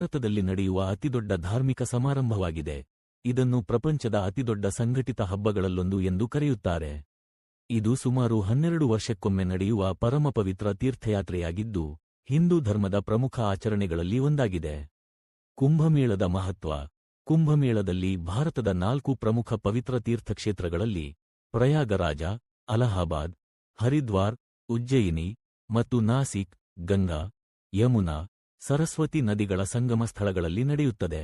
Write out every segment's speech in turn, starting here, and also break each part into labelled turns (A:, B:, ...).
A: ಭಾರತದಲ್ಲಿ ನಡೆಯುವ ಅತಿದೊಡ್ಡ ಧಾರ್ಮಿಕ ಸಮಾರಂಭವಾಗಿದೆ. ಇದನ್ನು ಪ್ರಪಂಚದ ಅತಿದೊಡ್ಡ ಸಂಘಟಿತ ಹಬ್ಬಗಳಲ್ಲೊಂದು ಎಂದು ಕರೆಯುತ್ತಾರೆ. ಇದು ಸುಮಾರು 12 ವರ್ಷಕ್ಕೊಮ್ಮೆ ನಡೆಯುವ ಪರಮಪವಿತ್ರ ತೀರ್ಥಯಾತ್ರೆಯಾಗಿದ್ದು, ಹಿಂದೂ ಧರ್ಮದ ಪ್ರಮುಖ ಆಚರಣೆಗಳಲ್ಲಿ ಒಂದಾಗಿದೆ. ಕುಂಭಮೇಳದ ಮಹತ್ವ. ಕುಂಭಮೇಳದಲ್ಲಿ ಭಾರತದ 4 ಪ್ರಮುಖ ಪವಿತ್ರ ತೀರ್ಥಕ್ಷೇತ್ರಗಳಲ್ಲಿ ಪ್ರಯಾಗರಾಜ, ಅಲಹಾಬಾದ್, ಹರಿದ್ವಾರ್, ಉಜ್ಜಯಿನಿ ಮತ್ತು ನಾಸಿಕ್, ಗಂಗಾ, ಯಮುನಾ, ಸರಸ್ವತಿ ನದಿಗಳ ಸಂಗಮ ಸ್ಥಳಗಳಲ್ಲಿ ನಡೆಯುತ್ತದೆ.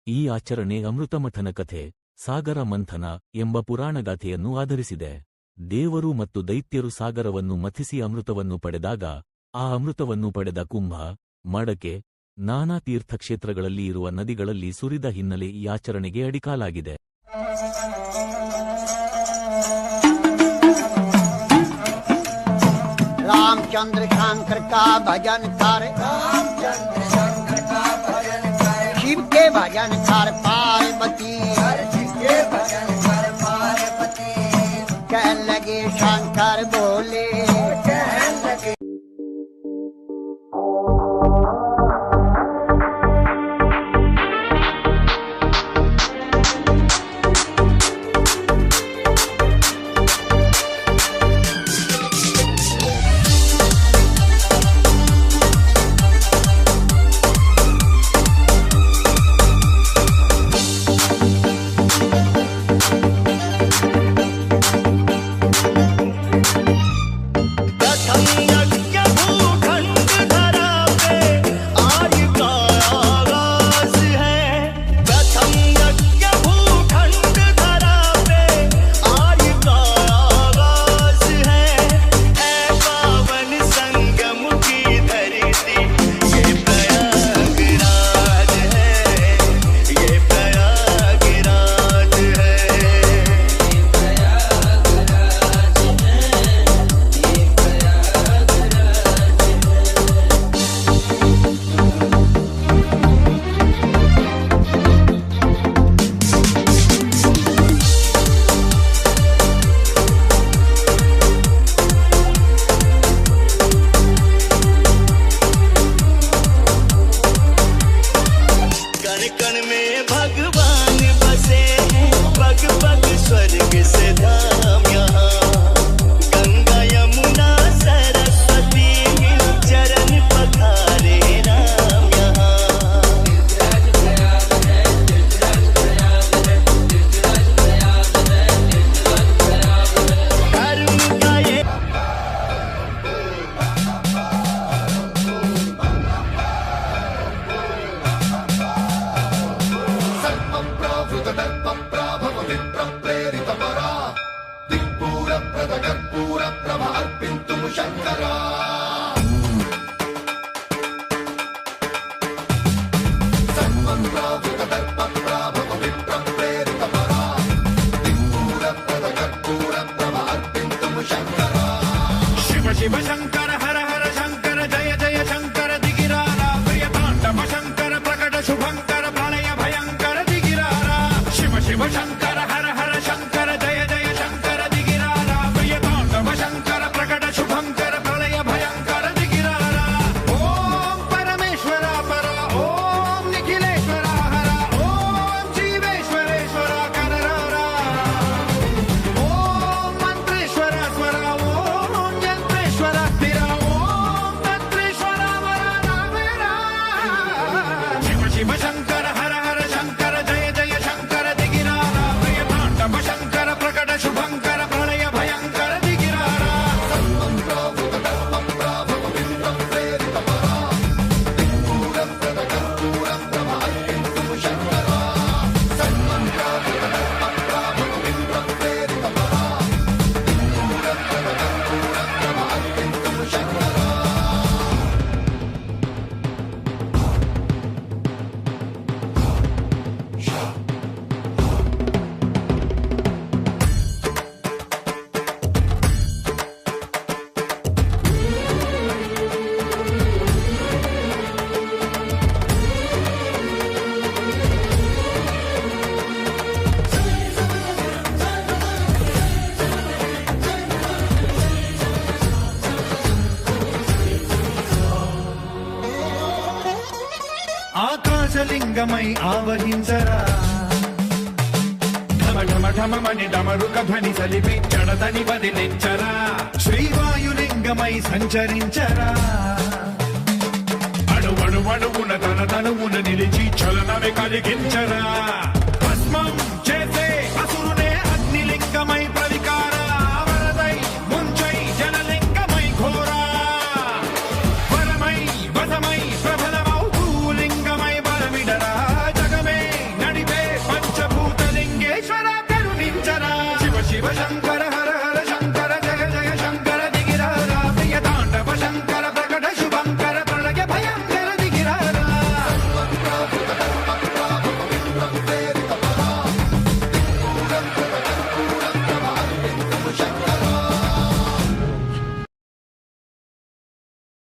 A: ಈ ಆಚರಣೆ ಅಮೃತಮಥನ ಕಥೆ, ಸಾಗರ ಮಂಥನ ಎಂಬ ಪುರಾಣಗಾಥೆಯನ್ನು ಆಧರಿಸಿದೆ. ದೇವರು ಮತ್ತು ದೈತ್ಯರು ಸಾಗರವನ್ನು ಮಥಿಸಿ ಅಮೃತವನ್ನು ಪಡೆದಾಗ, ಆ ಅಮೃತವನ್ನು ಪಡೆದ ಕುಂಭ, ಮಡಕೆ, ನಾನಾ ತೀರ್ಥಕ್ಷೇತ್ರಗಳಲ್ಲಿ ಇರುವ ನದಿಗಳಲ್ಲಿ ಸುರಿದ ಹಿನ್ನೆಲೆ ಈ ಆಚರಣೆಗೆ ಅಡಿಕಾಲಾಗಿದೆ.
B: रामचंद्र शंकर का भजन कर, शिव के भजन कर पार्वती, कह लगे शंकर बोले,
C: शिव शंकर हर हर शंकर जय जय शंकर दिगिरारा प्रियतांडव शंकर प्रकट शुभंकर प्रणय भयंकर दिगिरारा शिव शिव शंकर हर हर शंकर जय जय शंकर दिगिरारा प्रियतांडव शंकर प्रकट शुभंकर प्रणय भयंकर दिगिरारा ओम परमेश्वरा परा ओम निखिलेश्वरा हरा ओम ఆకాశలింగమై ఆవహించరా ఢమ ఢమ ఢమమని డమరుక ధ్వని సలిపి జడతని వదిలించరా శ్రీవాయులింగమై సంచరించరా అణువణువున తన తనువున నిలిచి చలనమే కలిగించరా